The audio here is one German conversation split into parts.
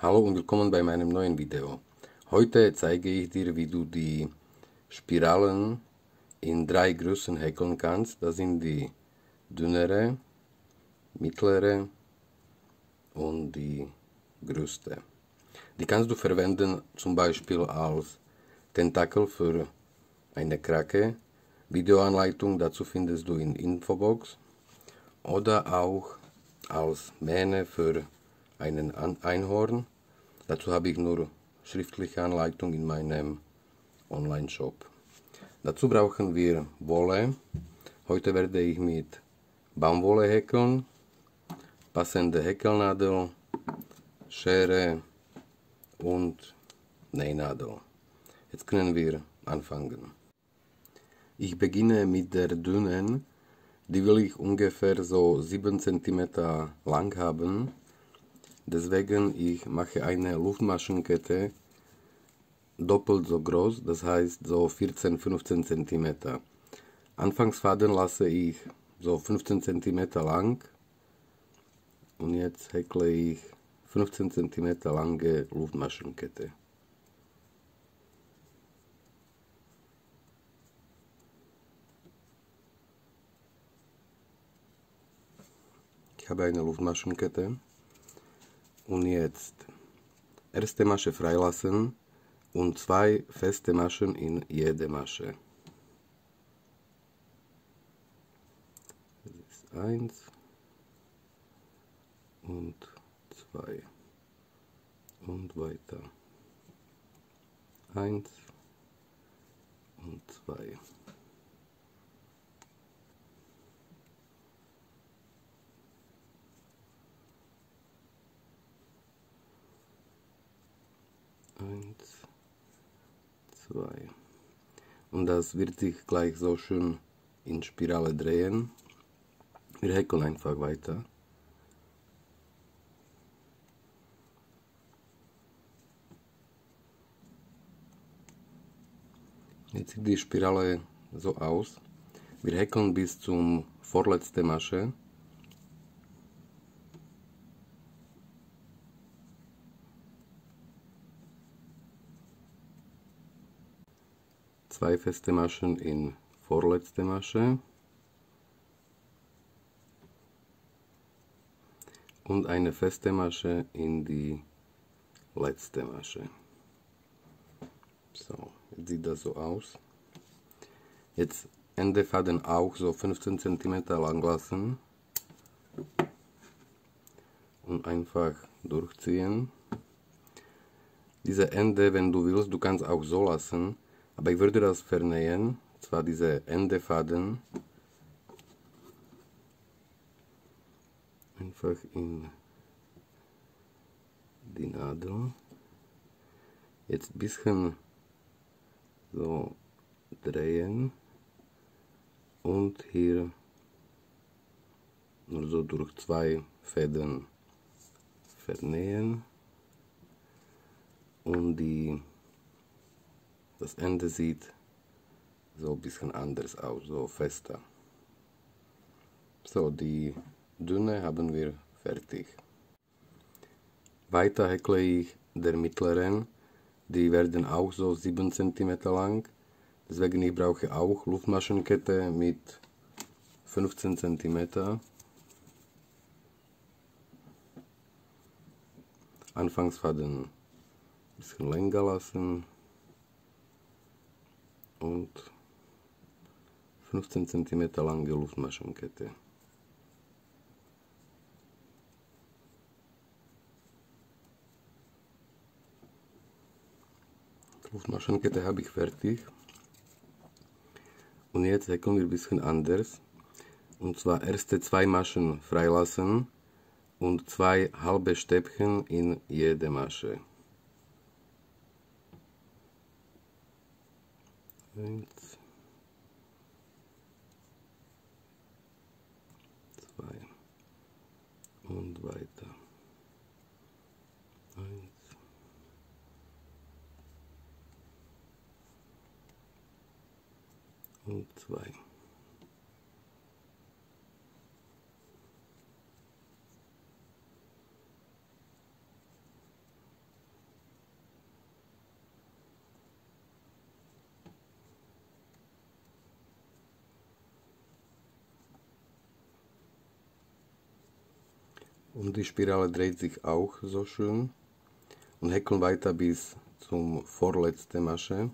Hallo und willkommen bei meinem neuen Video. Heute zeige ich dir, wie du die Spiralen in 3 Größen häkeln kannst. Das sind die dünnere, mittlere und die größte. Die kannst du verwenden zum Beispiel als Tentakel für eine Krake. Videoanleitung dazu findest du in Infobox. Oder auch als Mähne für einen Einhorn. Dazu habe ich nur schriftliche Anleitung in meinem Online-Shop. Dazu brauchen wir Wolle. Heute werde ich mit Baumwolle häkeln, passende Häkelnadel, Schere und Nähnadel. Jetzt können wir anfangen. Ich beginne mit der dünnen. Die will ich ungefähr so 7 cm lang haben. Deswegen ich mache eine Luftmaschenkette doppelt so groß, das heißt so 14-15 cm. Anfangsfaden lasse ich so 15 cm lang und jetzt häkle ich 15 cm lange Luftmaschenkette. Ich habe eine Luftmaschenkette und jetzt erste Masche freilassen und 2 feste Maschen in jede Masche. Das ist 1 und 2 und weiter. 1 und 2. Eins, 2. Und das wird sich gleich so schön in Spirale drehen. Wir häkeln einfach weiter. Jetzt sieht die Spirale so aus. Wir häkeln bis zum vorletzten Masche. Zwei feste Maschen in vorletzte Masche und eine feste Masche in die letzte Masche. So, jetzt sieht das so aus. Jetzt Endefaden auch so 15 cm lang lassen und einfach durchziehen. Diese Ende, wenn du willst, du kannst auch so lassen. Aber ich würde das vernähen, zwar diese Endefaden einfach in die Nadel. Jetzt ein bisschen so drehen und hier nur so durch 2 Fäden vernähen und das Ende sieht so ein bisschen anders aus, so fester. So, die dünne haben wir fertig. Weiter häkle ich der mittleren. Die werden auch so 7 cm lang. Deswegen ich brauche auch Luftmaschenkette mit 15 cm. Anfangsfaden ein bisschen länger lassen. Und 15 cm lange Luftmaschenkette. Die Luftmaschenkette habe ich fertig. Und jetzt häkeln wir ein bisschen anders. Und zwar erste 2 Maschen freilassen und 2 halbe Stäbchen in jede Masche. 1, 2 und weiter. 1 und 2. Und die Spirale dreht sich auch so schön. Und häkeln weiter bis zum vorletzten Masche.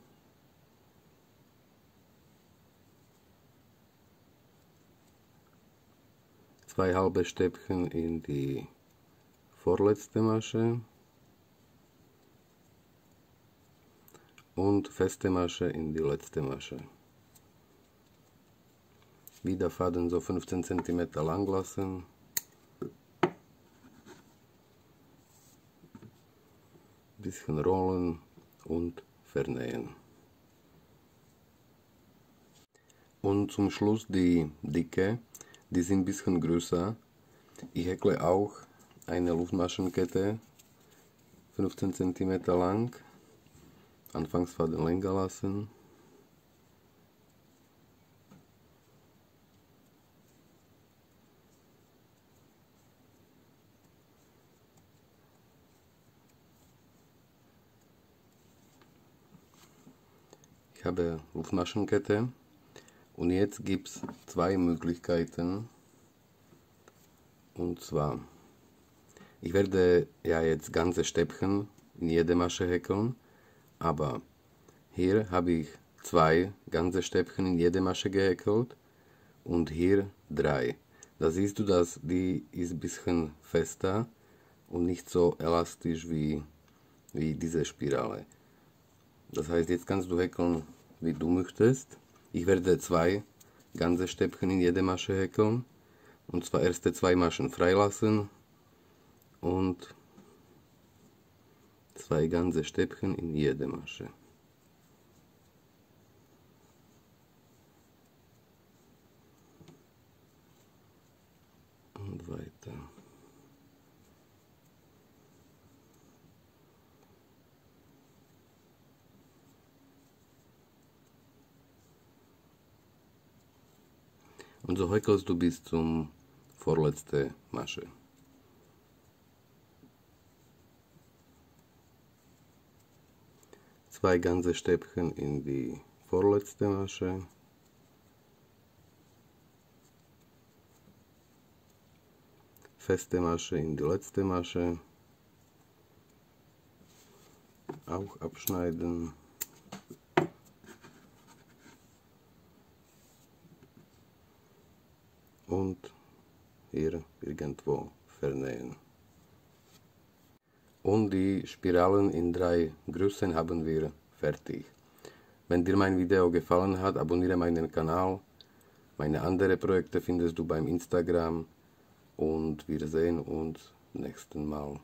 Zwei halbe Stäbchen in die vorletzte Masche und feste Masche in die letzte Masche. Wieder Faden so 15 cm lang lassen. Bisschen rollen und vernähen. Und zum Schluss die Dicke, die sind ein bisschen größer. Ich häkle auch eine Luftmaschenkette, 15 cm lang. Anfangsfaden länger lassen. Ich habe Luftmaschenkette und jetzt gibt es zwei Möglichkeiten. Und zwar, ich werde ja jetzt ganze Stäbchen in jede Masche häkeln, aber hier habe ich zwei ganze Stäbchen in jede Masche gehäkelt und hier drei. Da siehst du, dass die ist ein bisschen fester und nicht so elastisch wie diese Spirale. Das heißt, jetzt kannst du häkeln, wie du möchtest. Ich werde zwei ganze Stäbchen in jede Masche häkeln. Und zwar erste zwei Maschen freilassen und zwei ganze Stäbchen in jede Masche. Und weiter. Und so häkelst du bis zum vorletzte Masche. Zwei ganze Stäbchen in die vorletzte Masche. Feste Masche in die letzte Masche. Auch abschneiden. Und hier irgendwo vernähen. Und die Spiralen in drei Größen haben wir fertig. Wenn dir mein Video gefallen hat, abonniere meinen Kanal. Meine anderen Projekte findest du beim Instagram und wir sehen uns nächsten Mal.